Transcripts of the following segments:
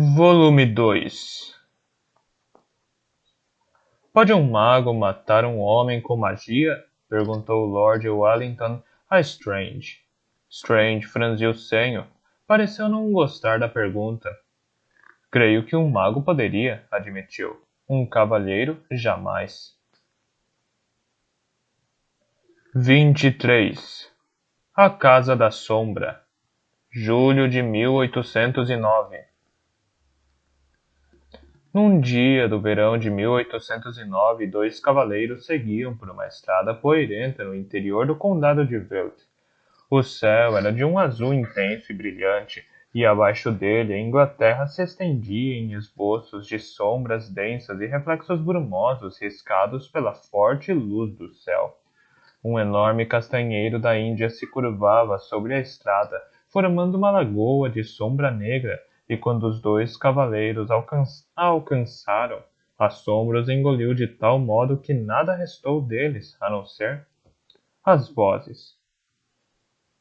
Volume 2. Pode um mago matar um homem com magia? Perguntou Lord Wellington a Strange. Strange franziu o senho. Pareceu não gostar da pergunta. Creio que um mago poderia, admitiu. Um cavalheiro, jamais. 23. A Casa da Sombra. Julho de 1809. Num dia do verão de 1809, dois cavaleiros seguiam por uma estrada poeirenta no interior do condado de Veldt. O céu era de um azul intenso e brilhante, e abaixo dele a Inglaterra se estendia em esboços de sombras densas e reflexos brumosos riscados pela forte luz do céu. Um enorme castanheiro da Índia se curvava sobre a estrada, formando uma lagoa de sombra negra, e quando os dois cavaleiros a alcançaram, a sombra os engoliu de tal modo que nada restou deles, a não ser as vozes.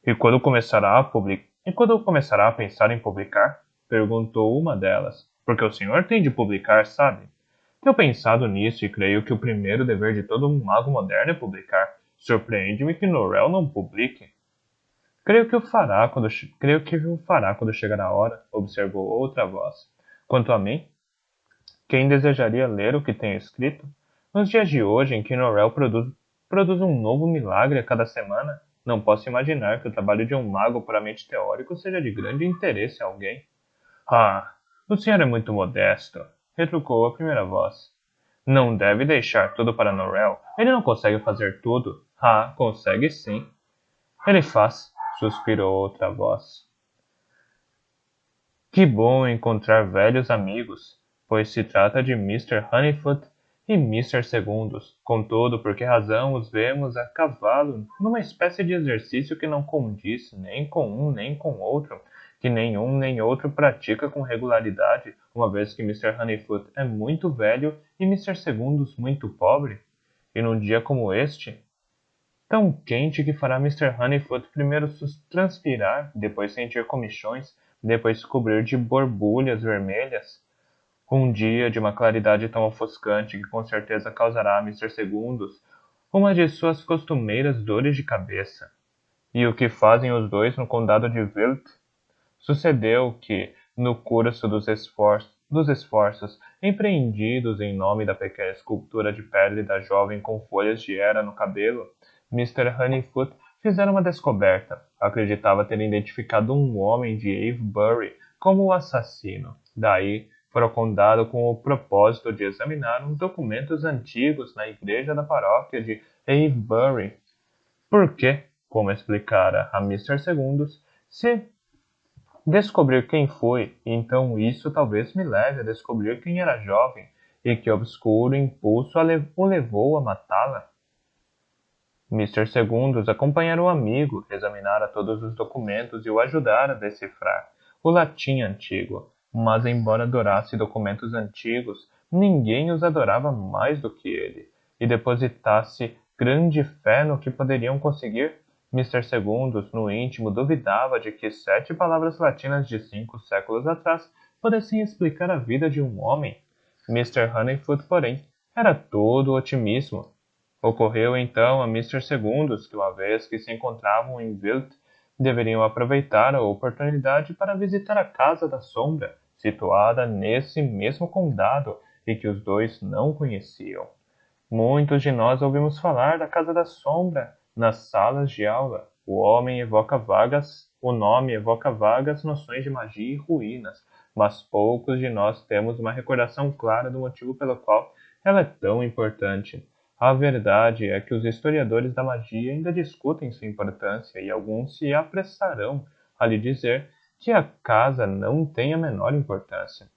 E quando começará a pensar em publicar? Perguntou uma delas. Porque o senhor tem de publicar, sabe? Tenho pensado nisso e creio que o primeiro dever de todo um mago moderno é publicar. Surpreende-me que Norrell não publique. Creio que o fará quando chegar a hora, observou outra voz. Quanto a mim, quem desejaria ler o que tenho escrito? Nos dias de hoje, em que Norrell produz um novo milagre a cada semana, não posso imaginar que o trabalho de um mago puramente teórico seja de grande interesse a alguém. Ah, o senhor é muito modesto, retrucou a primeira voz. Não deve deixar tudo para Norrell. Ele não consegue fazer tudo. Ah, consegue sim. Ele faz, suspirou outra voz. Que bom encontrar velhos amigos, pois se trata de Mr. Honeyfoot e Mr. Segundos. Contudo, por que razão os vemos a cavalo numa espécie de exercício que não condiz nem com um nem com outro, que nenhum nem outro pratica com regularidade, uma vez que Mr. Honeyfoot é muito velho e Mr. Segundos muito pobre? E num dia como este, tão quente que fará Mr. Honeyfoot primeiro transpirar, depois sentir comichões, depois se cobrir de borbulhas vermelhas. Um dia de uma claridade tão ofuscante que com certeza causará a Mr. Segundos uma de suas costumeiras dores de cabeça. E o que fazem os dois no condado de Veldt? Sucedeu que, no curso dos esforços empreendidos em nome da pequena escultura de pele da jovem com folhas de era no cabelo, Mr. Honeyfoot fizera uma descoberta. Acreditava ter identificado um homem de Avebury como o assassino. Daí, foi ao condado com o propósito de examinar uns documentos antigos na igreja da paróquia de Avebury. Porque, como explicara a Mr. Segundos, se descobrir quem foi, então isso talvez me leve a descobrir quem era jovem e que obscuro impulso o levou a matá-la. Mr. Segundos acompanhara o amigo, examinara todos os documentos e o ajudara a decifrar o latim antigo. Mas, embora adorasse documentos antigos, ninguém os adorava mais do que ele, e depositasse grande fé no que poderiam conseguir. Mr. Segundos, no íntimo, duvidava de que 7 palavras latinas de 5 séculos atrás pudessem explicar a vida de um homem. Mr. Honeyfoot, porém, era todo otimismo. Ocorreu então a Mr. Segundos que, uma vez que se encontravam em Veldt, deveriam aproveitar a oportunidade para visitar a Casa da Sombra, situada nesse mesmo condado e que os dois não conheciam. Muitos de nós ouvimos falar da Casa da Sombra nas salas de aula. O nome evoca vagas noções de magia e ruínas, mas poucos de nós temos uma recordação clara do motivo pelo qual ela é tão importante. A verdade é que os historiadores da magia ainda discutem sua importância e alguns se apressarão a lhe dizer que a casa não tem a menor importância.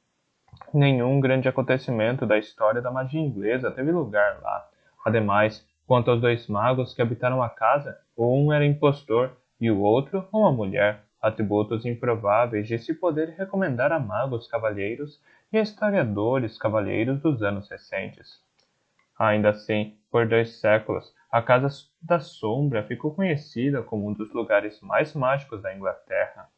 Nenhum grande acontecimento da história da magia inglesa teve lugar lá. Ademais, quanto aos dois magos que habitaram a casa, um era impostor e o outro uma mulher, atributos improváveis de se poder recomendar a magos cavalheiros e a historiadores cavalheiros dos anos recentes. Ainda assim, por 2 séculos, a Casa da Sombra ficou conhecida como um dos lugares mais mágicos da Inglaterra.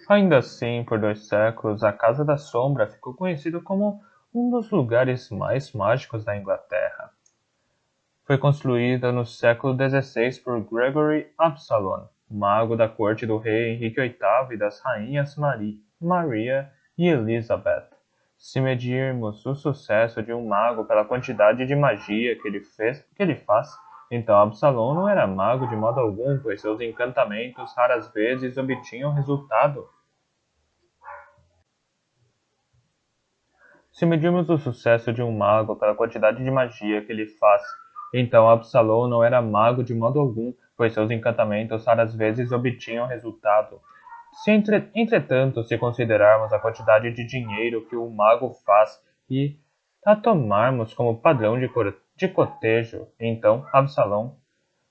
Ainda assim, por 2 séculos, a Casa da Sombra ficou conhecida como um dos lugares mais mágicos da Inglaterra. Foi construída no século XVI por Gregory Absalon, mago da corte do rei Henrique VIII e das rainhas Maria e Elizabeth. Se medirmos o sucesso de um mago pela quantidade de magia que ele faz, então Absalom não era mago de modo algum, pois seus encantamentos raras vezes obtinham resultado. Se medirmos o sucesso de um mago pela quantidade de magia que ele faz, então Absalom não era mago de modo algum, pois seus encantamentos raras vezes obtinham resultado. Entretanto, se considerarmos a quantidade de dinheiro que o mago faz e a tomarmos como padrão de cotejo, então Absalom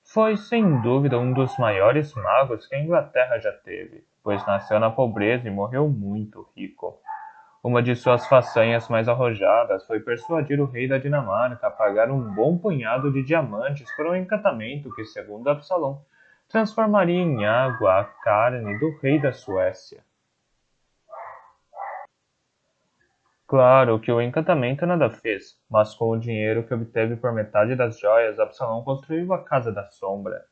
foi sem dúvida um dos maiores magos que a Inglaterra já teve, pois nasceu na pobreza e morreu muito rico. Uma de suas façanhas mais arrojadas foi persuadir o rei da Dinamarca a pagar um bom punhado de diamantes por um encantamento que, segundo Absalom, transformaria em água a carne do rei da Suécia. Claro que o encantamento nada fez, mas com o dinheiro que obteve por metade das joias, Absalom construiu a Casa da Sombra.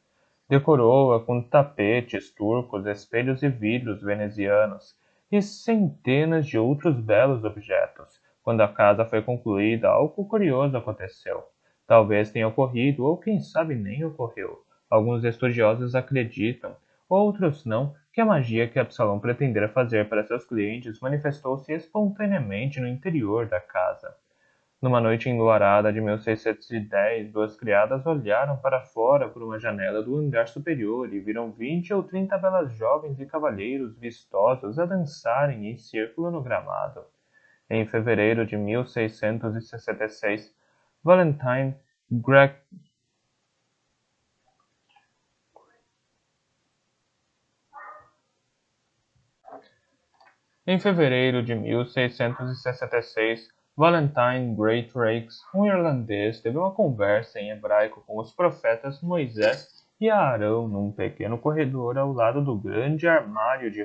Decorou-a com tapetes turcos, espelhos e vidros venezianos, e centenas de outros belos objetos. Quando a casa foi concluída, algo curioso aconteceu. Talvez tenha ocorrido, ou quem sabe nem ocorreu. Alguns estudiosos acreditam, outros não, que a magia que Absalom pretendera fazer para seus clientes manifestou-se espontaneamente no interior da casa. Numa noite enluarada de 1610, duas criadas olharam para fora por uma janela do andar superior e viram 20 ou 30 belas jovens e cavalheiros vistosos a dançarem em círculo no gramado. Em fevereiro de 1666, Valentine Greg Em fevereiro de 1666, Valentine Greatrakes, um irlandês, teve uma conversa em hebraico com os profetas Moisés e Arão num pequeno corredor ao lado do grande armário de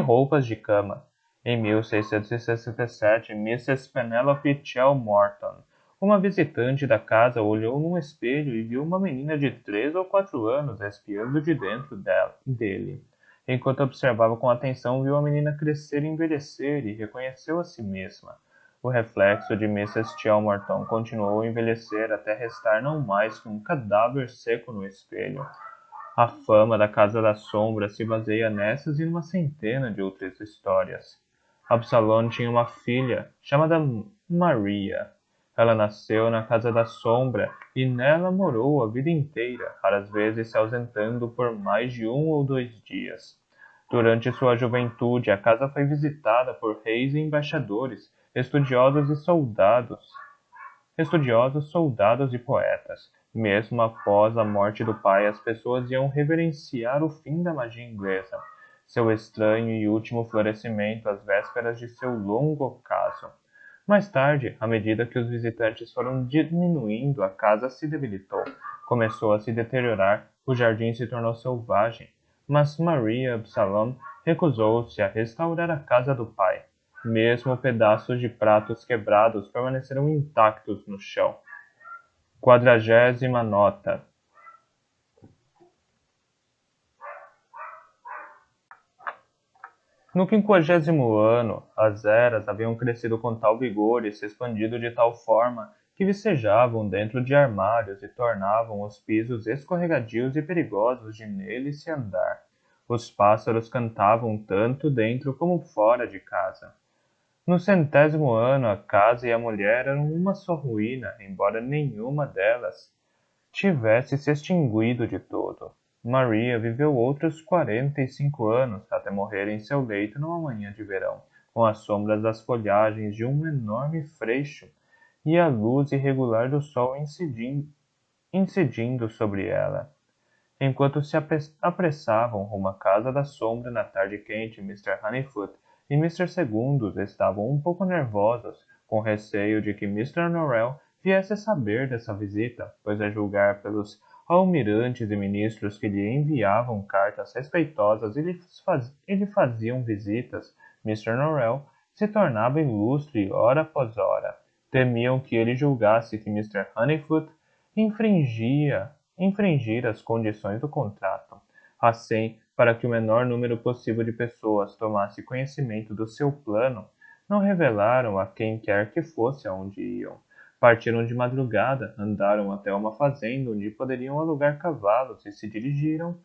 roupas de cama. Em 1667, Mrs. Penelope Chelmorton, uma visitante da casa, olhou num espelho e viu uma menina de 3 ou 4 anos espiando de dentro dele. Enquanto observava com atenção, viu a menina crescer e envelhecer e reconheceu a si mesma. O reflexo de Mrs. Chelmorton continuou a envelhecer até restar não mais que um cadáver seco no espelho. A fama da Casa da Sombra se baseia nessas e numa centena de outras histórias. Absalom tinha uma filha chamada Maria. Ela nasceu na Casa da Sombra e nela morou a vida inteira, raras vezes se ausentando por mais de 1 ou 2 dias. Durante sua juventude, a casa foi visitada por reis e embaixadores, estudiosos, soldados e poetas. Mesmo após a morte do pai, as pessoas iam reverenciar o fim da magia inglesa, seu estranho e último florescimento às vésperas de seu longo ocaso. Mais tarde, à medida que os visitantes foram diminuindo, a casa se debilitou, começou a se deteriorar, o jardim se tornou selvagem. Mas Maria Absalom recusou-se a restaurar a casa do pai. Mesmo pedaços de pratos quebrados permaneceram intactos no chão. 40ª nota. No 50º ano, as eras haviam crescido com tal vigor e se expandido de tal forma que vicejavam dentro de armários e tornavam os pisos escorregadios e perigosos de neles se andar. Os pássaros cantavam tanto dentro como fora de casa. No 100º ano, a casa e a mulher eram uma só ruína, embora nenhuma delas tivesse se extinguido de todo. Maria viveu outros 45 anos até morrer em seu leito numa manhã de verão, com as sombras das folhagens de um enorme freixo e a luz irregular do sol incidindo sobre ela. Enquanto se apressavam rumo à Casa da Sombra na tarde quente, Mr. Honeyfoot e Mr. Segundos estavam um pouco nervosos, com receio de que Mr. Norrell viesse a saber dessa visita, pois a julgar pelos almirantes e ministros que lhe enviavam cartas respeitosas e lhe faziam visitas. Mr. Norrell se tornava ilustre hora após hora. Temiam que ele julgasse que Mr. Honeyfoot infringira as condições do contrato. Assim, para que o menor número possível de pessoas tomasse conhecimento do seu plano, não revelaram a quem quer que fosse aonde iam. Partiram de madrugada, andaram até uma fazenda onde poderiam alugar cavalos e se dirigiram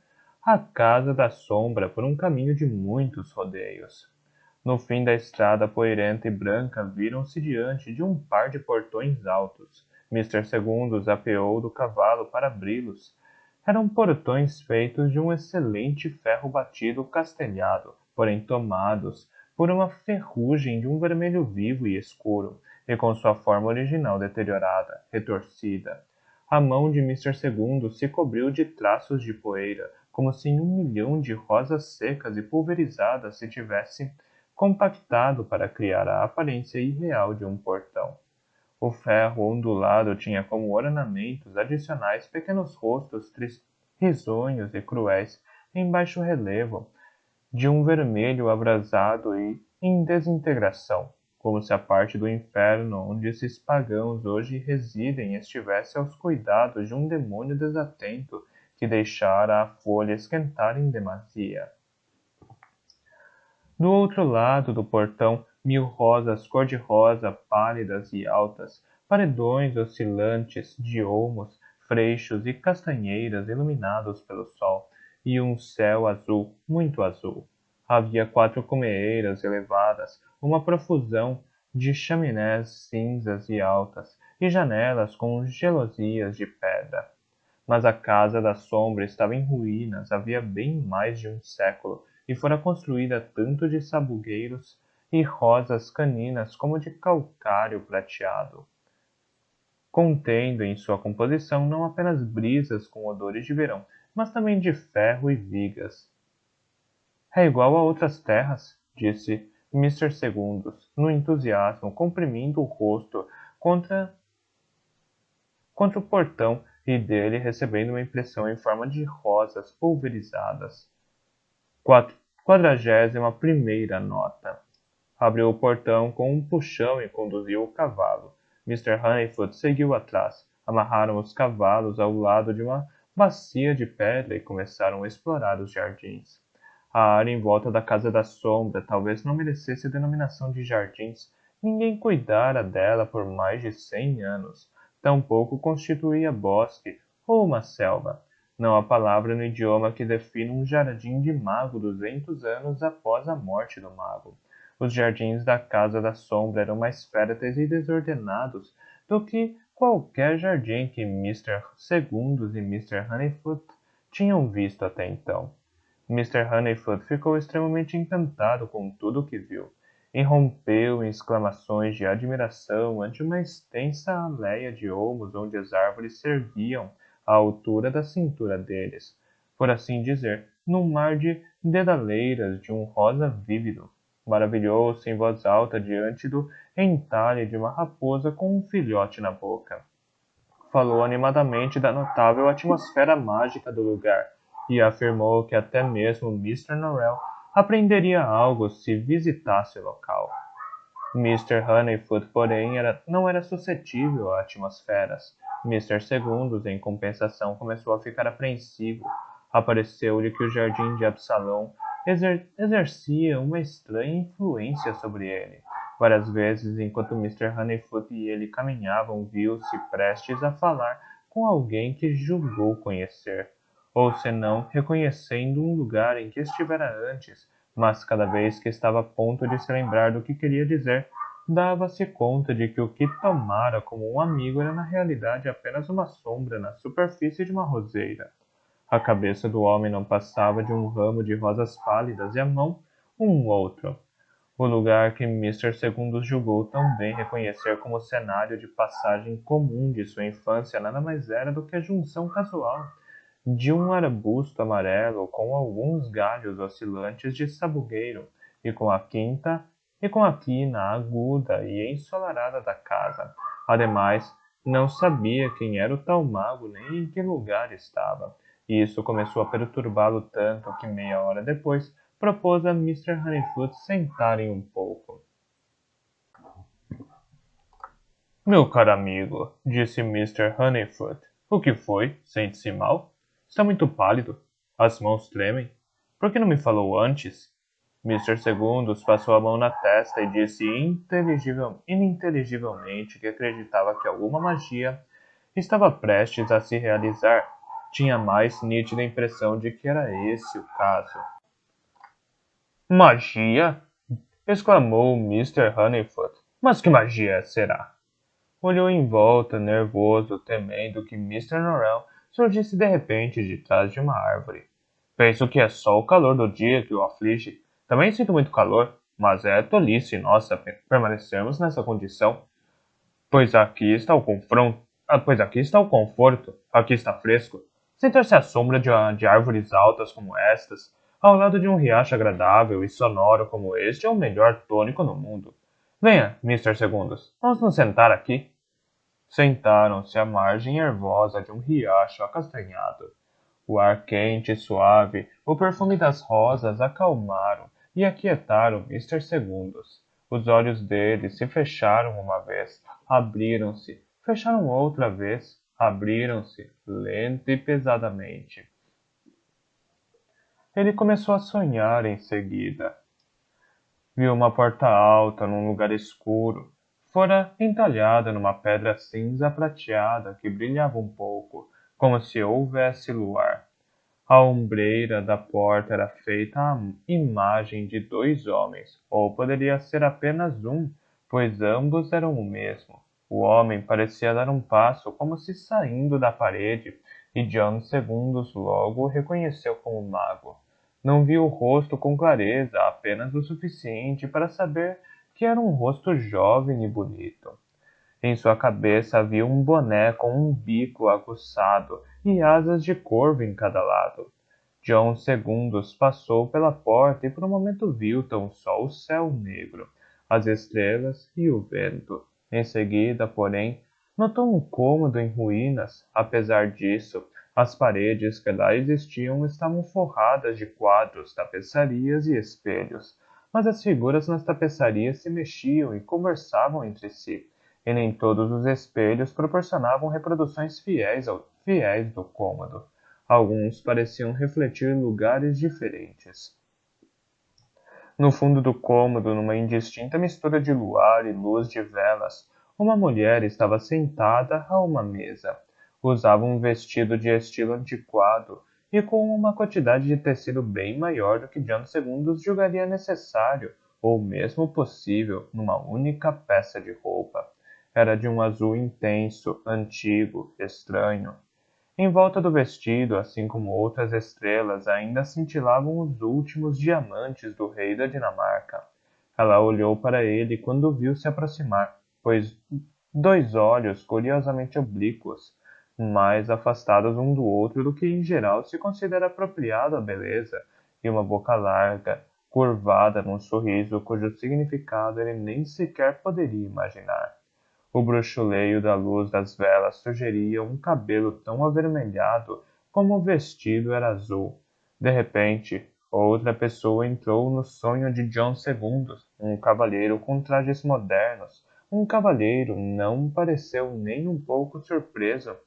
à Casa da Sombra por um caminho de muitos rodeios. No fim da estrada poeirenta e branca viram-se diante de um par de portões altos. Mr. Segundos apeou do cavalo para abri-los. Eram portões feitos de um excelente ferro batido castelhado, porém tomados por uma ferrugem de um vermelho vivo e escuro, e com sua forma original deteriorada, retorcida. A mão de Mr. Segundo se cobriu de traços de poeira, como se 1 milhão de rosas secas e pulverizadas se tivesse compactado para criar a aparência irreal de um portão. O ferro ondulado tinha como ornamentos adicionais pequenos rostos risonhos e cruéis em baixo relevo, de um vermelho abrasado e em desintegração, como se a parte do inferno onde esses pagãos hoje residem estivesse aos cuidados de um demônio desatento que deixara a folha esquentar em demasia. Do outro lado do portão, 1000 rosas cor-de-rosa pálidas e altas, paredões oscilantes de olmos, freixos e castanheiras iluminados pelo sol, e um céu azul, muito azul. Havia 4 cumeeiras elevadas, uma profusão de chaminés cinzas e altas, e janelas com gelosias de pedra. Mas a Casa da Sombra estava em ruínas havia bem mais de um século, e fora construída tanto de sabugueiros e rosas caninas como de calcário prateado, contendo em sua composição não apenas brisas com odores de verão, mas também de ferro e vigas. É igual a outras terras, disse Mr. Segundos, no entusiasmo, comprimindo o rosto contra o portão e dele recebendo uma impressão em forma de rosas pulverizadas. 41ª nota. Abriu o portão com um puxão e conduziu o cavalo. Mr. Honeyfoot seguiu atrás. Amarraram os cavalos ao lado de uma bacia de pedra e começaram a explorar os jardins. A área em volta da Casa da Sombra talvez não merecesse a denominação de jardins. Ninguém cuidara dela por mais de 100 anos. Tampouco constituía bosque ou uma selva. Não há palavra no idioma que defina um jardim de mago 200 anos após a morte do mago. Os jardins da Casa da Sombra eram mais férteis e desordenados do que qualquer jardim que Mr. Segundos e Mr. Honeyfoot tinham visto até então. Mr. Honeyfoot ficou extremamente encantado com tudo o que viu. Irrompeu em exclamações de admiração ante uma extensa aléia de olmos onde as árvores serviam à altura da cintura deles, por assim dizer, num mar de dedaleiras de um rosa vívido. Maravilhou-se em voz alta diante do entalhe de uma raposa com um filhote na boca. Falou animadamente da notável atmosfera mágica do lugar e afirmou que até mesmo Mr. Norrell aprenderia algo se visitasse o local. Mr. Honeyfoot, porém, não era suscetível a atmosferas. Mr. Segundos, em compensação, começou a ficar apreensivo. Apareceu-lhe que o jardim de Absalom exercia uma estranha influência sobre ele. Várias vezes, enquanto Mr. Honeyfoot e ele caminhavam, viu-se prestes a falar com alguém que julgou conhecer, ou senão reconhecendo um lugar em que estivera antes, mas cada vez que estava a ponto de se lembrar do que queria dizer, dava-se conta de que o que tomara como um amigo era na realidade apenas uma sombra na superfície de uma roseira. A cabeça do homem não passava de um ramo de rosas pálidas e a mão um outro. O lugar que Mr. Segundos julgou tão bem reconhecer como cenário de passagem comum de sua infância nada mais era do que a junção casual de um arbusto amarelo com alguns galhos oscilantes de sabugueiro e com a quina aguda e ensolarada da casa. Ademais, Não sabia quem era o tal mago nem em que lugar estava, e isso começou a perturbá-lo tanto que meia hora depois propôs a Mr. Honeyfoot sentarem um pouco. Meu caro amigo, disse Mr. Honeyfoot, o que foi? Sente-se mal? Está muito pálido. As mãos tremem. Por que não me falou antes? Mr. Segundos passou a mão na testa e disse ininteligivelmente que acreditava que alguma magia estava prestes a se realizar. Tinha a mais nítida impressão de que era esse o caso. Magia? Exclamou Mr. Honeyfoot. Mas que magia será? Olhou em volta, nervoso, temendo que Mr. Norrell surgisse de repente de trás de uma árvore. Penso que é só o calor do dia que o aflige. Também sinto muito calor, mas é tolice nossa permanecermos nessa condição, pois aqui está o confronto, pois aqui está o conforto, aqui está fresco. Sentar-se à sombra de árvores altas como estas, ao lado de um riacho agradável e sonoro como este é o melhor tônico no mundo. Venha, Mr. Segundos, vamos nos sentar aqui. Sentaram-se à margem ervosa de um riacho acastanhado. O ar quente e suave, o perfume das rosas acalmaram e aquietaram Mr. Segundos. Os olhos dele se fecharam uma vez, abriram-se, fecharam outra vez, abriram-se, lenta e pesadamente. Ele começou a sonhar em seguida. Viu uma porta alta num lugar escuro, fora entalhada numa pedra cinza prateada que brilhava um pouco, como se houvesse luar. A ombreira da porta era feita à imagem de dois homens, ou poderia ser apenas um, pois ambos eram o mesmo. O homem parecia dar um passo como se saindo da parede, e John Segundos logo o reconheceu como mago. Não viu o rosto com clareza, apenas o suficiente para saber que era um rosto jovem e bonito. Em sua cabeça havia um boné com um bico aguçado e asas de corvo em cada lado. John Segundos passou pela porta e por um momento viu tão só o céu negro, as estrelas e o vento. Em seguida, porém, notou um cômodo em ruínas. Apesar disso, as paredes que lá existiam estavam forradas de quadros, tapeçarias e espelhos. Mas as figuras nas tapeçarias se mexiam e conversavam entre si, e nem todos os espelhos proporcionavam reproduções fiéis do cômodo. Alguns pareciam refletir lugares diferentes. No fundo do cômodo, numa indistinta mistura de luar e luz de velas, uma mulher estava sentada a uma mesa. Usava um vestido de estilo antiquado e com uma quantidade de tecido bem maior do que John Segundos julgaria necessário ou mesmo possível numa única peça de roupa. Era de um azul intenso, antigo, estranho. Em volta do vestido, assim como outras estrelas, ainda cintilavam os últimos diamantes do rei da Dinamarca. Ela olhou para ele quando o viu se aproximar, pois dois olhos curiosamente oblíquos, mais afastados um do outro do que em geral se considera apropriado à beleza, e uma boca larga, curvada num sorriso cujo significado ele nem sequer poderia imaginar. O bruxuleio da luz das velas sugeria um cabelo tão avermelhado como o vestido era azul. De repente, outra pessoa entrou no sonho de John Segundos, um cavalheiro com trajes modernos. Um cavalheiro não pareceu nem um pouco surpreso.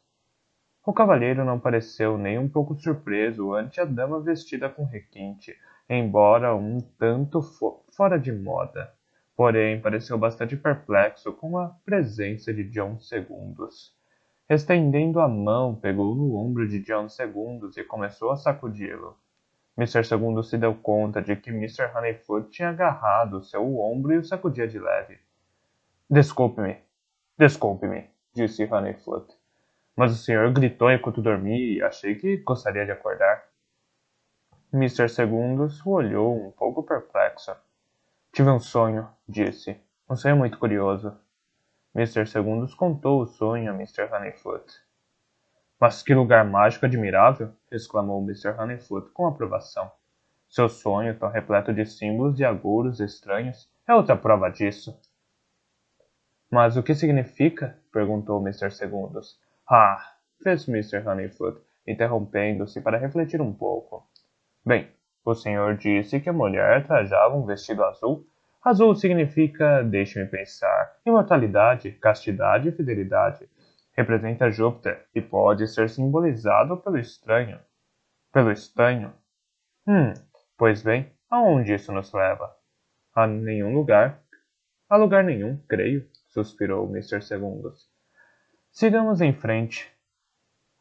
O cavalheiro não pareceu nem um pouco surpreso ante a dama vestida com requinte, embora um tanto fora de moda. Porém, pareceu bastante perplexo com a presença de John Segundos. Estendendo a mão, pegou no ombro de John Segundos e começou a sacudi-lo. Mr. Segundos se deu conta de que Mr. Honeyfoot tinha agarrado seu ombro e o sacudia de leve. Desculpe-me, disse Honeyfoot. Mas o senhor gritou enquanto dormia e achei que gostaria de acordar. Mr. Segundos o olhou um pouco perplexo. Tive um sonho, disse. Um sonho muito curioso. Mr. Segundos contou o sonho a Mr. Honeyfoot. Mas que lugar mágico admirável! Exclamou Mr. Honeyfoot com aprovação. Seu sonho, tão repleto de símbolos e agouros estranhos, é outra prova disso. Mas o que significa? perguntou Mr. Segundos. Ah, fez Mr. Honeyfoot, interrompendo-se para refletir um pouco. Bem, o senhor disse que a mulher trajava um vestido azul. Azul significa, deixe-me pensar, imortalidade, castidade e fidelidade. Representa Júpiter e pode ser simbolizado pelo estranho. Pelo estanho? Pois bem, aonde isso nos leva? A nenhum lugar. A lugar nenhum, creio, suspirou Mr. Segundos. Sigamos em frente.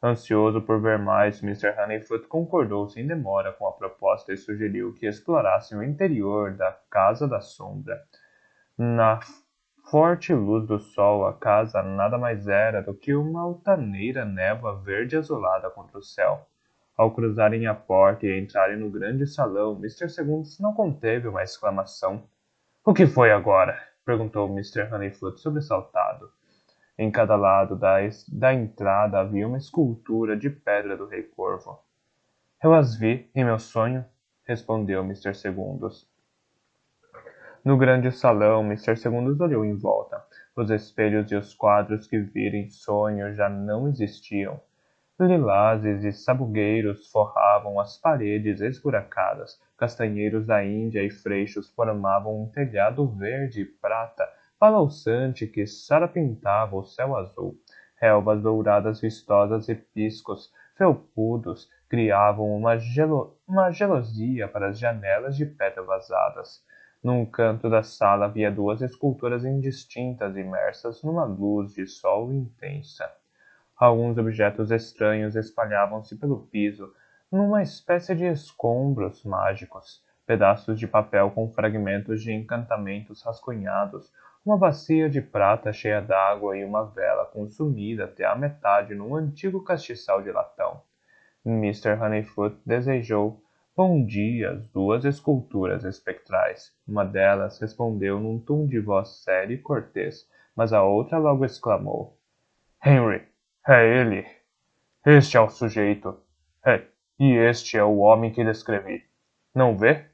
Ansioso por ver mais, Mr. Honeyfoot concordou sem demora com a proposta e sugeriu que explorassem o interior da Casa da Sombra. Na forte luz do sol, a casa nada mais era do que uma altaneira névoa verde azulada contra o céu. Ao cruzarem a porta e entrarem no grande salão, Mr. Segundos não conteve uma exclamação. O que foi agora? Perguntou Mr. Honeyfoot sobressaltado. Em cada lado da entrada havia uma escultura de pedra do Rei Corvo. Eu as vi em meu sonho, respondeu Mr. Segundos. No grande salão, Mr. Segundos olhou em volta. Os espelhos e os quadros que vira em sonho já não existiam. Lilazes e sabugueiros forravam as paredes esburacadas. Castanheiros da Índia e freixos formavam um telhado verde e prata, balançante que sarapintava o céu azul. Relvas douradas vistosas e piscos felpudos criavam uma gelosia para as janelas de pedra vazadas. Num canto da sala havia duas esculturas indistintas imersas numa luz de sol intensa. Alguns objetos estranhos espalhavam-se pelo piso, numa espécie de escombros mágicos, pedaços de papel com fragmentos de encantamentos rascunhados, uma bacia de prata cheia d'água e uma vela consumida até a metade num antigo castiçal de latão. Mr. Honeyfoot desejou bom dia às duas esculturas espectrais. Uma delas respondeu num tom de voz sério e cortês, mas a outra logo exclamou: Henry, é ele! Este é o sujeito! E este é o homem que descrevi. Não vê?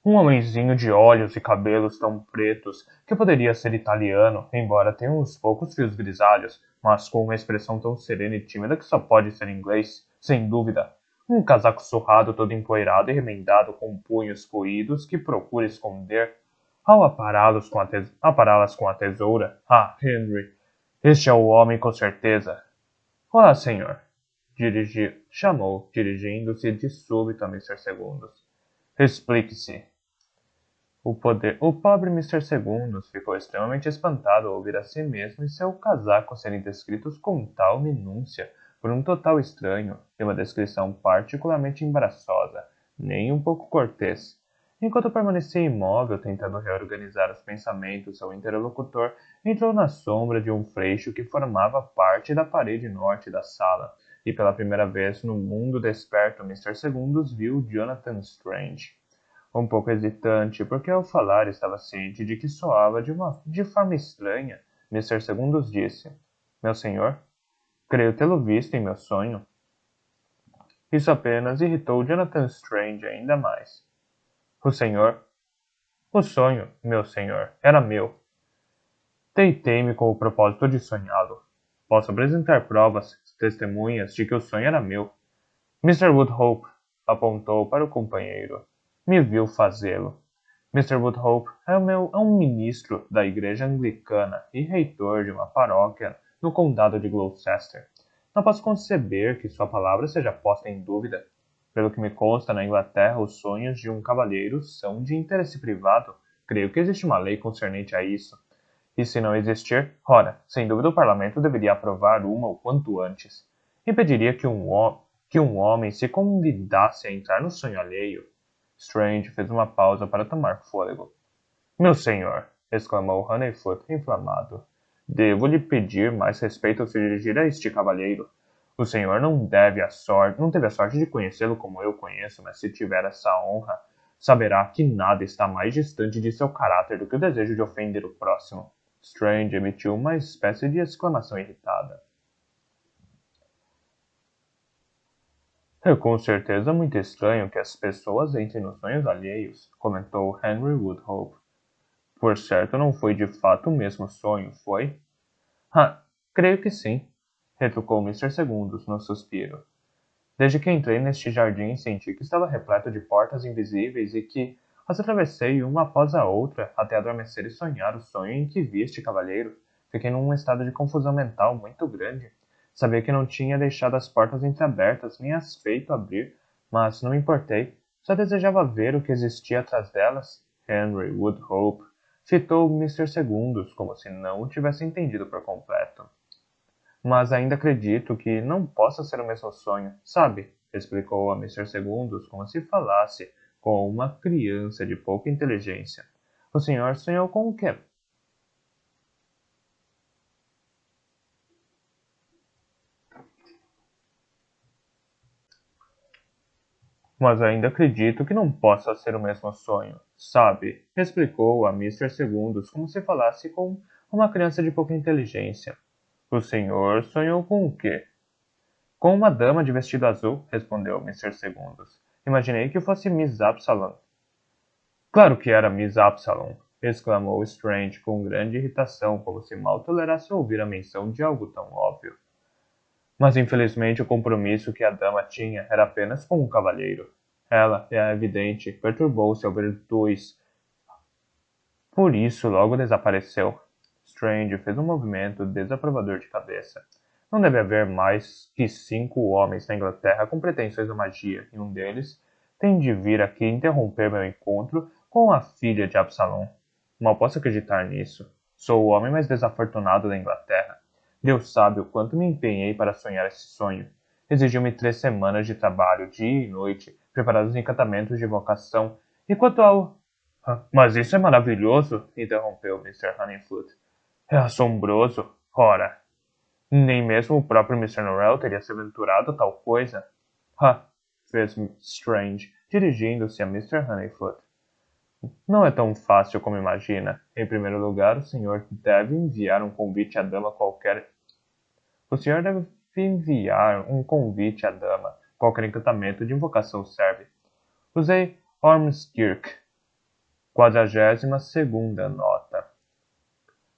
Um homenzinho de olhos e cabelos tão pretos que poderia ser italiano, embora tenha uns poucos fios grisalhos, mas com uma expressão tão serena e tímida que só pode ser inglês, sem dúvida. Um casaco surrado todo empoeirado e remendado com punhos roídos que procura esconder. Ao apará-las com a tesoura, Henry, este é o homem com certeza. Olá, senhor, chamou, dirigindo-se de súbito a Mr. Segundos. Explique-se. O pobre Mr. Segundos ficou extremamente espantado ao ouvir a si mesmo e seu casaco serem descritos com tal minúcia por um total estranho e uma descrição particularmente embaraçosa, nem um pouco cortês. Enquanto permanecia imóvel, tentando reorganizar os pensamentos, seu interlocutor entrou na sombra de um freixo que formava parte da parede norte da sala, e pela primeira vez no mundo desperto, Mr. Segundos viu Jonathan Strange. Um pouco hesitante, porque ao falar estava ciente de que soava de forma estranha, Mr. Segundos disse: Meu senhor, creio tê-lo visto em meu sonho. Isso apenas irritou Jonathan Strange ainda mais. O senhor? O sonho, meu senhor, era meu. Deitei-me com o propósito de sonhá-lo. Posso apresentar provas, testemunhas de que o sonho era meu. Mr. Woodhope apontou para o companheiro. Me viu fazê-lo. Mr. Woodhope é um ministro da Igreja Anglicana e reitor de uma paróquia no condado de Gloucester. Não posso conceber que sua palavra seja posta em dúvida. Pelo que me consta, na Inglaterra, os sonhos de um cavalheiro são de interesse privado. Creio que existe uma lei concernente a isso. E se não existir, ora, sem dúvida o Parlamento deveria aprovar uma o quanto antes. Impediria que um homem se convidasse a entrar no sonho alheio. Strange fez uma pausa para tomar fôlego. Meu senhor, exclamou Honeyfoot, inflamado. Devo lhe pedir mais respeito ao se dirigir a este cavalheiro. O senhor não teve a sorte de conhecê-lo como eu conheço, mas se tiver essa honra, saberá que nada está mais distante de seu caráter do que o desejo de ofender o próximo. Strange emitiu uma espécie de exclamação irritada. É com certeza muito estranho que as pessoas entrem nos sonhos alheios, comentou Henry Woodhope. Por certo, não foi de fato o mesmo sonho, foi? Ah, creio que sim, retrucou Mr. Segundos, no suspiro. Desde que entrei neste jardim, senti que estava repleto de portas invisíveis e que as atravessei uma após a outra até adormecer e sonhar o sonho em que vi este cavalheiro. Fiquei num estado de confusão mental muito grande. Sabia que não tinha deixado as portas entreabertas nem as feito abrir, mas não me importei. Só desejava ver o que existia atrás delas. Henry Woodhope fitou Mr. Segundos como se não o tivesse entendido por completo. Mas ainda acredito que não possa ser o mesmo sonho, sabe? Explicou a Mr. Segundos como se falasse com uma criança de pouca inteligência. O senhor sonhou com o quê? Mas ainda acredito que não possa ser o mesmo sonho, sabe? Explicou a Mr. Segundos como se falasse com uma criança de pouca inteligência. O senhor sonhou com o quê? Com uma dama de vestido azul, respondeu Mr. Segundos. Imaginei que fosse Miss Absalom. Claro que era Miss Absalom! Exclamou Strange com grande irritação, como se mal tolerasse ouvir a menção de algo tão óbvio. Mas infelizmente o compromisso que a dama tinha era apenas com um cavalheiro. Ela, é evidente, perturbou-se ao ver dois. Por isso logo desapareceu. Strange fez um movimento desaprovador de cabeça. Não deve haver mais que 5 homens na Inglaterra com pretensões à magia, e um deles tem de vir aqui interromper meu encontro com a filha de Absalom. Mal posso acreditar nisso. Sou o homem mais desafortunado da Inglaterra. Deus sabe o quanto me empenhei para sonhar esse sonho. Exigiu-me 3 semanas de trabalho, dia e noite, preparados os encantamentos de invocação. E quanto ao... Mas isso é maravilhoso, interrompeu Mr. Honeyfoot. É assombroso. Ora, nem mesmo o próprio Mr. Norrell teria se aventurado a tal coisa. Fez Strange, dirigindo-se a Mr. Honeyfoot. Não é tão fácil como imagina. Em primeiro lugar, o senhor deve enviar um convite à dama qualquer. O senhor deve enviar um convite à dama. Qualquer encantamento de invocação serve. Usei Ormskirk. 42ª nota.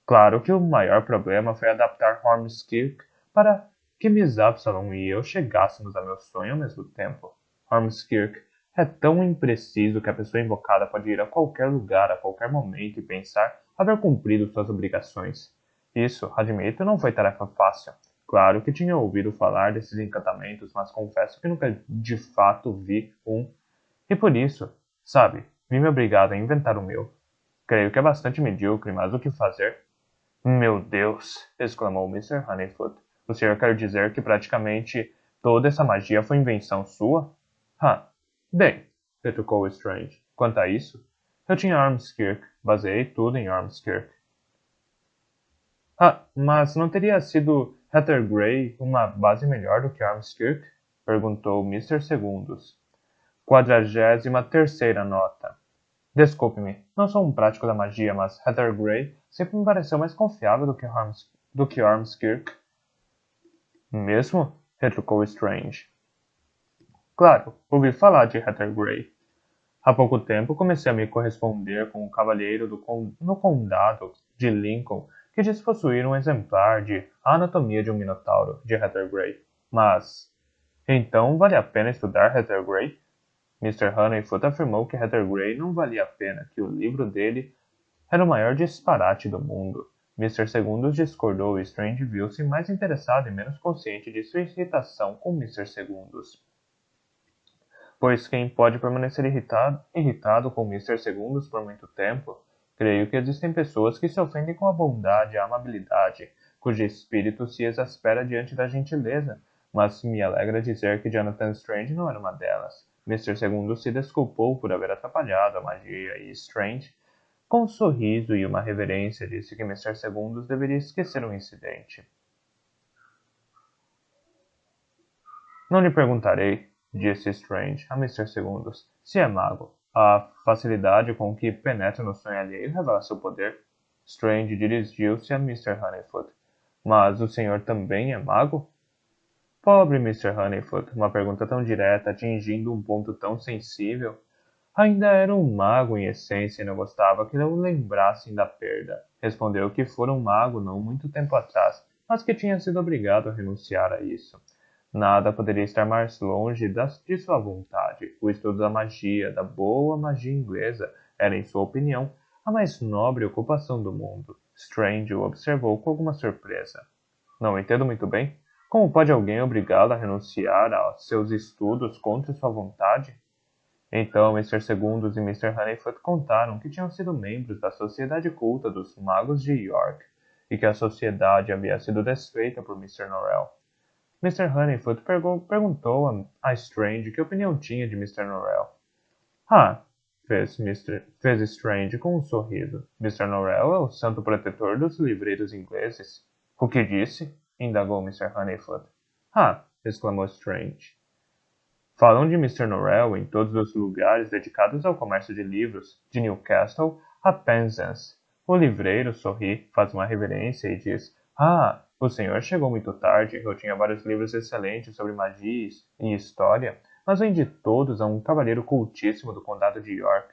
Claro que o maior problema foi adaptar Ormskirk para que Miss Absalom e eu chegássemos a meu sonho ao mesmo tempo. Ormskirk é tão impreciso que a pessoa invocada pode ir a qualquer lugar, a qualquer momento e pensar haver cumprido suas obrigações. Isso, admito, não foi tarefa fácil. Claro que tinha ouvido falar desses encantamentos, mas confesso que nunca de fato vi um. E por isso, sabe, vi-me obrigado a inventar o meu. Creio que é bastante medíocre, mas o que fazer? Meu Deus! Exclamou Mr. Honeyfoot. O senhor quer dizer que praticamente toda essa magia foi invenção sua? Bem, retrucou Strange. Quanto a isso, eu tinha Ormskirk. Baseei tudo em Ormskirk. Mas não teria sido Heather Grey uma base melhor do que Ormskirk? Perguntou Mr. Segundos. 43ª nota. Desculpe-me, não sou um prático da magia, mas Heather Grey sempre me pareceu mais confiável do que Ormskirk. Mesmo? Retrucou Strange. Claro, ouvi falar de Heather Grey. Há pouco tempo comecei a me corresponder com um cavalheiro no condado de Lincoln que diz possuir um exemplar de A Anatomia de um Minotauro, de Heather Grey. Mas, então vale a pena estudar Heather Grey? Mr. Honeyfoot afirmou que Heather Grey não valia a pena, que o livro dele era o maior disparate do mundo. Mr. Segundos discordou e Strange viu-se mais interessado e menos consciente de sua irritação com Mr. Segundos. Pois quem pode permanecer irritado com Mr. Segundos por muito tempo? Creio que existem pessoas que se ofendem com a bondade e a amabilidade, cujo espírito se exaspera diante da gentileza, mas me alegra dizer que Jonathan Strange não era uma delas. Mr. Segundos se desculpou por haver atrapalhado a magia e Strange, com um sorriso e uma reverência, disse que Mr. Segundos deveria esquecer o incidente. Não lhe perguntarei, disse Strange a Mr. Segundos, se é mago. A facilidade com que penetra no sonho alheio revela seu poder. Strange dirigiu-se a Mr. Honeyfoot. Mas o senhor também é mago? Pobre Mr. Honeyfoot, uma pergunta tão direta, atingindo um ponto tão sensível. Ainda era um mago em essência e não gostava que o lembrassem da perda. Respondeu que fora um mago não muito tempo atrás, mas que tinha sido obrigado a renunciar a isso. Nada poderia estar mais longe de sua vontade. O estudo da magia, da boa magia inglesa, era, em sua opinião, a mais nobre ocupação do mundo. Strange o observou com alguma surpresa. Não entendo muito bem. Como pode alguém obrigá-lo a renunciar aos seus estudos contra sua vontade? Então Mr. Segundus e Mr. Honeyfoot contaram que tinham sido membros da Sociedade Culta dos Magos de York e que a sociedade havia sido desfeita por Mr. Norrell. Mr. Honeyfoot perguntou a Strange que opinião tinha de Mr. Norrell. Ah, fez Strange com um sorriso. Mr. Norrell é o santo protetor dos livreiros ingleses. O que disse? Indagou Mr. Honeyfoot. Ah, exclamou Strange. Falam de Mr. Norrell em todos os lugares dedicados ao comércio de livros, de Newcastle a Penzance. O livreiro sorri, faz uma reverência e diz: Ah, o senhor chegou muito tarde. Eu tinha vários livros excelentes sobre magia e história, mas vendi todos a um cavalheiro cultíssimo do condado de York.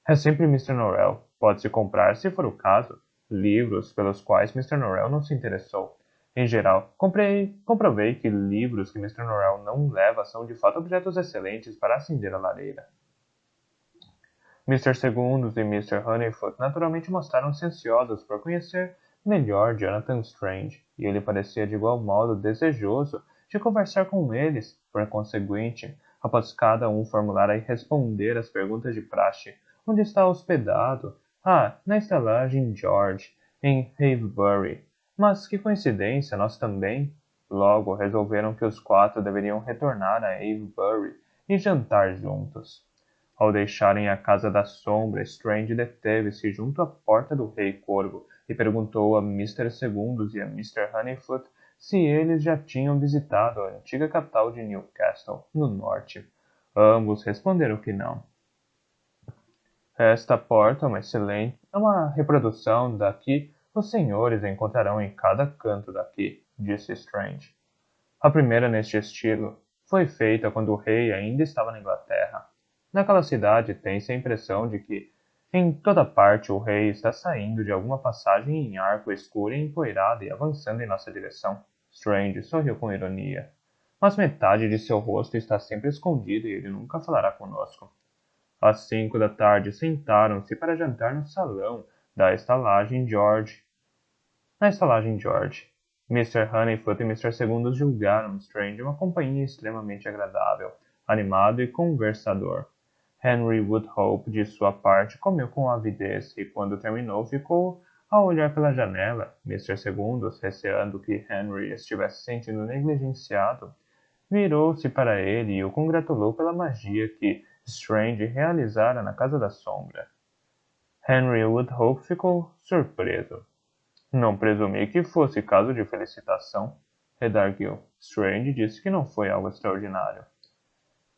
É sempre Mr. Norrell. Pode-se comprar, se for o caso, livros pelos quais Mr. Norrell não se interessou. Em geral, comprovei que livros que Mr. Norrell não leva são de fato objetos excelentes para acender a lareira. Mr. Segundus e Mr. Honeyfoot naturalmente mostraram-se ansiosos por conhecer melhor Jonathan Strange, e ele parecia de igual modo desejoso de conversar com eles. Por conseguinte, após cada um formular e responder as perguntas de praxe, onde está hospedado? Ah, na estalagem George, em Avebury. Mas que coincidência, nós também. Logo resolveram que os quatro deveriam retornar a Avebury e jantar juntos. Ao deixarem a Casa da Sombra, Strange deteve-se junto à porta do Rei Corvo e perguntou a Mr. Segundus e a Mr. Honeyfoot se eles já tinham visitado a antiga capital de Newcastle, no norte. Ambos responderam que não. Esta porta é uma reprodução da que os senhores encontrarão em cada canto daqui, disse Strange. A primeira neste estilo foi feita quando o rei ainda estava na Inglaterra. Naquela cidade tem-se a impressão de que, em toda parte, o rei está saindo de alguma passagem em arco escura e empoeirada e avançando em nossa direção. Strange sorriu com ironia. Mas metade de seu rosto está sempre escondido e ele nunca falará conosco. Às 5 da tarde, sentaram-se para jantar no salão da estalagem George. Na estalagem George, Mr. Honeyfoot e Mr. Segundus julgaram Strange uma companhia extremamente agradável, animado e conversador. Henry Woodhope, de sua parte, comeu com avidez e, quando terminou, ficou a olhar pela janela. Mr. Segundus, receando que Henry estivesse sentindo negligenciado, virou-se para ele e o congratulou pela magia que Strange realizara na Casa da Sombra. Henry Woodhope ficou surpreso. Não presumi que fosse caso de felicitação, redarguiu. Strange disse que não foi algo extraordinário.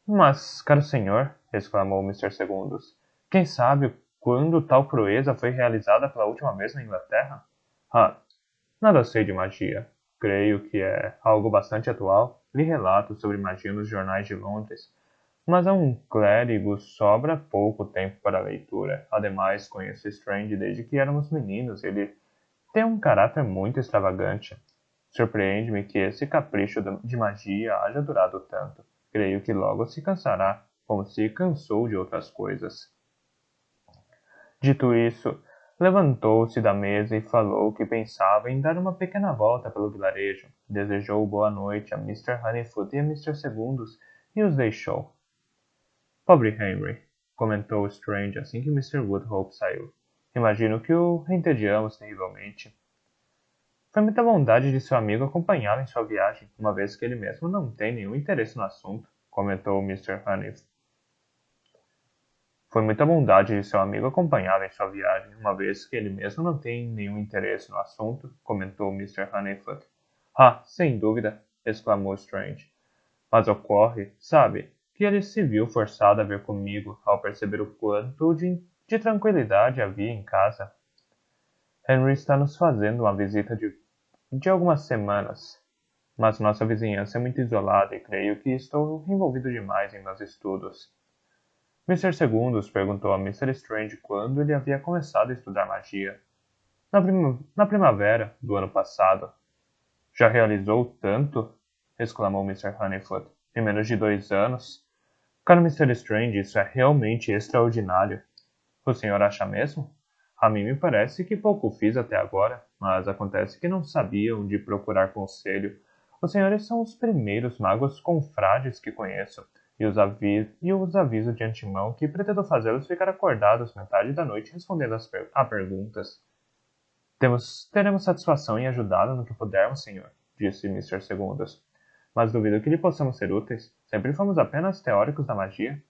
Mas, caro senhor, exclamou Mr. Segundus, quem sabe quando tal proeza foi realizada pela última vez na Inglaterra? Ah, nada sei de magia. Creio que é algo bastante atual. Li relatos sobre magia nos jornais de Londres. Mas a um clérigo sobra pouco tempo para a leitura. Ademais, conheço Strange desde que éramos meninos. Ele tem um caráter muito extravagante. Surpreende-me que esse capricho de magia haja durado tanto. Creio que logo se cansará, como se cansou de outras coisas. Dito isso, levantou-se da mesa e falou que pensava em dar uma pequena volta pelo vilarejo. Desejou boa noite a Mr. Honeyfoot e a Mr. Segundus e os deixou. Pobre Henry, comentou Strange assim que Mr. Woodhope saiu. Imagino que o entediamos terrivelmente. Foi muita bondade de seu amigo acompanhá-lo em sua viagem, uma vez que ele mesmo não tem nenhum interesse no assunto, comentou Mr. Honeyfoot. Foi muita bondade de seu amigo acompanhá-lo em sua viagem, uma vez que ele mesmo não tem nenhum interesse no assunto, comentou Mr. Honeyfoot. Ah, sem dúvida, exclamou Strange. Mas ocorre, sabe, que ele se viu forçado a vir comigo ao perceber o quanto de tranquilidade havia em casa. Henry está nos fazendo uma visita de algumas semanas, mas nossa vizinhança é muito isolada e creio que estou envolvido demais em meus estudos. Mr. Segundos perguntou a Mr. Strange quando ele havia começado a estudar magia. Na primavera do ano passado. Já realizou tanto? Exclamou Mr. Honeyfoot. Em menos de 2 anos? Caro Mr. Strange, isso é realmente extraordinário. O senhor acha mesmo? A mim me parece que pouco fiz até agora, mas acontece que não sabia onde procurar conselho. Os senhores são os primeiros magos confrades que conheço, e os aviso de antemão que pretendo fazê-los ficar acordados metade da noite respondendo a perguntas. Teremos satisfação em ajudá-lo no que pudermos, senhor, disse Mr. Segundos. Mas duvido que lhe possamos ser úteis. Sempre fomos apenas teóricos da magia.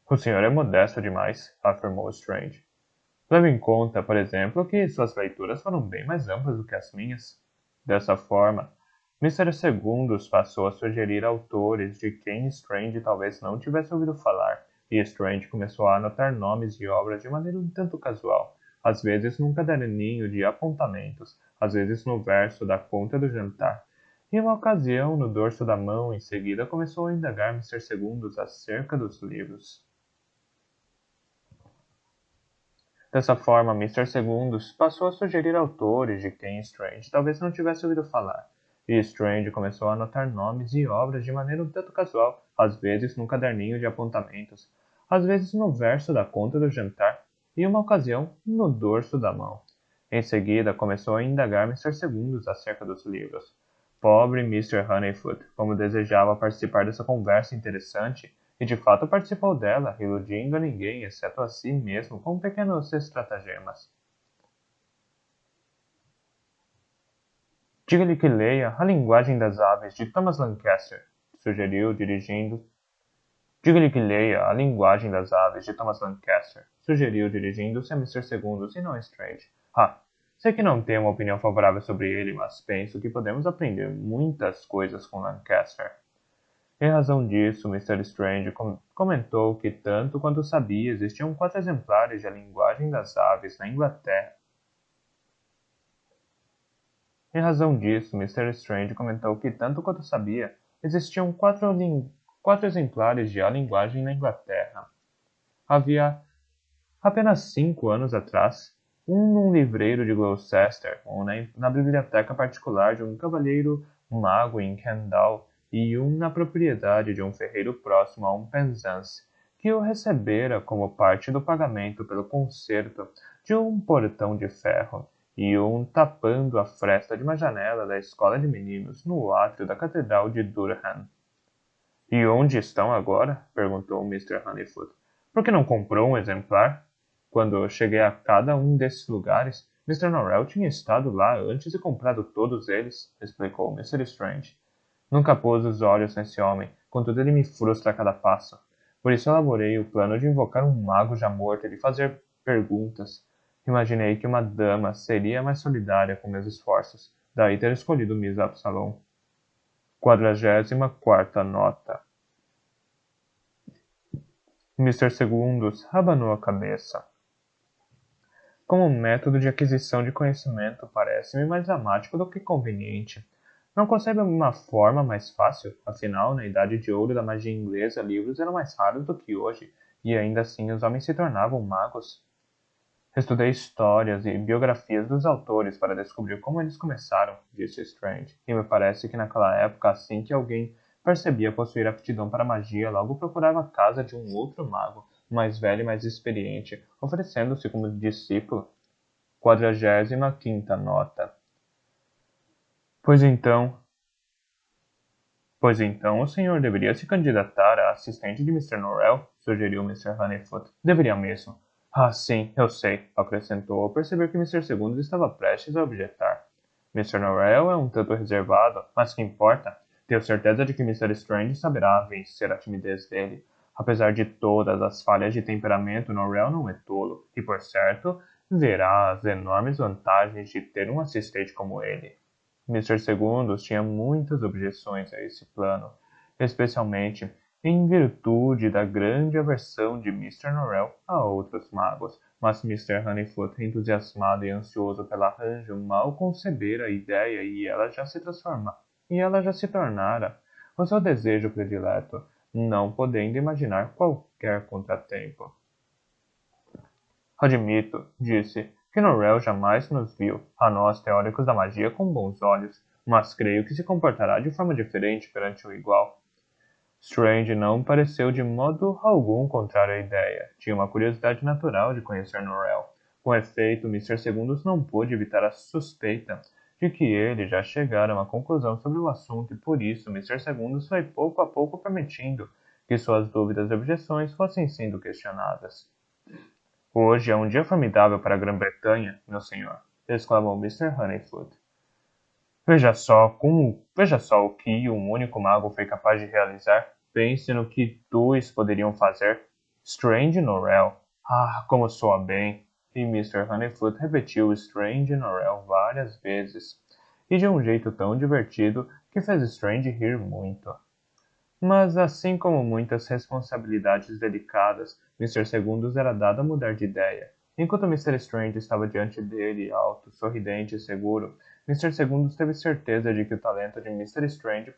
O senhor é modesto demais, afirmou Strange. Leve em conta, por exemplo, que suas leituras foram bem mais amplas do que as minhas. Dessa forma, Mr. Segundos passou a sugerir autores de quem Strange talvez não tivesse ouvido falar, e Strange começou a anotar nomes e obras de maneira um tanto casual, às vezes num caderninho de apontamentos, às vezes no verso da conta do jantar. Em uma ocasião, no dorso da mão, em seguida começou a indagar Mr. Segundos acerca dos livros. Dessa forma, Mr. Segundos passou a sugerir autores de quem Strange talvez não tivesse ouvido falar, e Strange começou a anotar nomes e obras de maneira um tanto casual, às vezes num caderninho de apontamentos, às vezes no verso da conta do jantar, e uma ocasião no dorso da mão. Em seguida, começou a indagar Mr. Segundos acerca dos livros. Pobre Mr. Honeyfoot, como desejava participar dessa conversa interessante, e de fato participou dela, iludindo a ninguém, exceto a si mesmo, com pequenos estratagemas. Diga-lhe que leia A Linguagem das Aves, de Thomas Lancaster, sugeriu, dirigindo. Diga-lhe que leia A Linguagem das Aves, de Thomas Lancaster, sugeriu, dirigindo-se a Mr. Segundos e não a Strange. Sei que não tenho uma opinião favorável sobre ele, mas penso que podemos aprender muitas coisas com Lancaster. Em razão disso, Mr. Strange comentou que, tanto quanto sabia, existiam 4 exemplares de A Linguagem das Aves na Inglaterra. Em razão disso, Mr. Strange comentou que, tanto quanto sabia, existiam 4 exemplares de A Linguagem na Inglaterra. Havia apenas 5 anos atrás, um num livreiro de Gloucester, ou na biblioteca particular de um cavalheiro mago em Kendal, e um na propriedade de um ferreiro próximo a um Penzance, que o recebera como parte do pagamento pelo conserto de um portão de ferro, e um tapando a fresta de uma janela da escola de meninos no átrio da Catedral de Durham. E onde estão agora? Perguntou Mr. Honeyfoot. Por que não comprou um exemplar? Quando cheguei a cada um desses lugares, Mr. Norrell tinha estado lá antes e comprado todos eles, explicou Mr. Strange. Nunca pus os olhos nesse homem, contudo ele me frustra a cada passo. Por isso elaborei o plano de invocar um mago já morto e lhe fazer perguntas. Imaginei que uma dama seria mais solidária com meus esforços, daí ter escolhido Miss Absalom. 44ª nota. Mr. Segundos abanou a cabeça. Como método de aquisição de conhecimento, parece-me mais dramático do que conveniente. Não concebe uma forma mais fácil? Afinal, na idade de ouro da magia inglesa, livros eram mais raros do que hoje, e ainda assim os homens se tornavam magos. Estudei histórias e biografias dos autores para descobrir como eles começaram, disse Strange, e me parece que naquela época, assim que alguém percebia possuir aptidão para magia, logo procurava a casa de um outro mago, mais velho e mais experiente, oferecendo-se como discípulo. 45ª nota. Pois então o senhor deveria se candidatar a assistente de Mr. Norrell, sugeriu Mr. Honeyfoot. Deveria mesmo. Sim, eu sei, acrescentou ao perceber que Mr. Segundos estava prestes a objetar. Mr. Norrell é um tanto reservado, mas que importa? Tenho certeza de que Mr. Strange saberá vencer a timidez dele. Apesar de todas as falhas de temperamento, Norrell não é tolo, e por certo, verá as enormes vantagens de ter um assistente como ele. Mr. Segundos tinha muitas objeções a esse plano, especialmente em virtude da grande aversão de Mr. Norrell a outros magos, mas Mr. Honeyfoot, entusiasmado e ansioso pelo arranjo, mal concebera a ideia e ela já se tornara o seu desejo predileto. não podendo imaginar qualquer contratempo. Admito, disse, que Norrell jamais nos viu, a nós teóricos da magia, com bons olhos, mas creio que se comportará de forma diferente perante o igual. Strange não pareceu de modo algum contrário à ideia. Tinha uma curiosidade natural de conhecer Norrell. Com efeito, Mr. Segundus não pôde evitar a suspeita de que ele já chegara a uma conclusão sobre o assunto e por isso Mr. Segundus foi pouco a pouco permitindo que suas dúvidas e objeções fossem sendo questionadas. Hoje é um dia formidável para a Grã-Bretanha, meu senhor, exclamou Mr. Honeyfoot. Veja só o que um único mago foi capaz de realizar. Pense no que dois poderiam fazer. Strange e Norrell. Ah, como soa bem. E Mr. Honeyfoot repetiu Strange e Norrell várias vezes, e de um jeito tão divertido que fez Strange rir muito. Mas, assim como muitas responsabilidades delicadas, Mr. Segundus era dado a mudar de ideia. Enquanto Mr. Strange estava diante dele, alto, sorridente e seguro, Mr. Segundus teve certeza de que o talento de Mr. Strange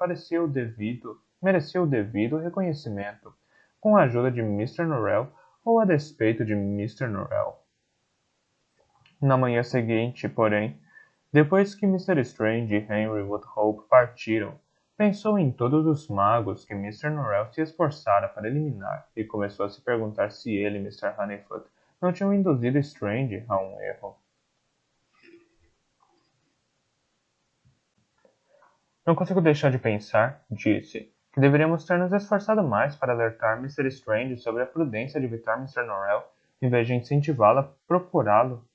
merecia o devido reconhecimento, com a ajuda de Mr. Norrell ou a despeito de Mr. Norrell. Na manhã seguinte, porém, depois que Mr. Strange e Henry Woodhope partiram, pensou em todos os magos que Mr. Norrell se esforçara para eliminar e começou a se perguntar se ele e Mr. Honeyfoot não tinham induzido Strange a um erro. Não consigo deixar de pensar, disse, que deveríamos ter nos esforçado mais para alertar Mr. Strange sobre a prudência de evitar Mr. Norrell, em vez de incentivá-lo a procurá-lo.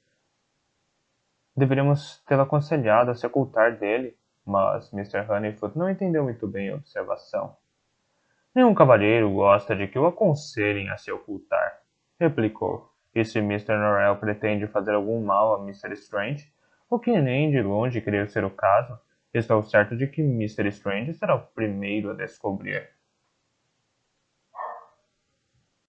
Deveríamos tê-lo aconselhado a se ocultar dele, mas Mr. Honeyfoot não entendeu muito bem a observação. Nenhum cavalheiro gosta de que o aconselhem a se ocultar, replicou. E se Mr. Norrell pretende fazer algum mal a Mr. Strange, o que nem de longe creio ser o caso, estou certo de que Mr. Strange será o primeiro a descobrir.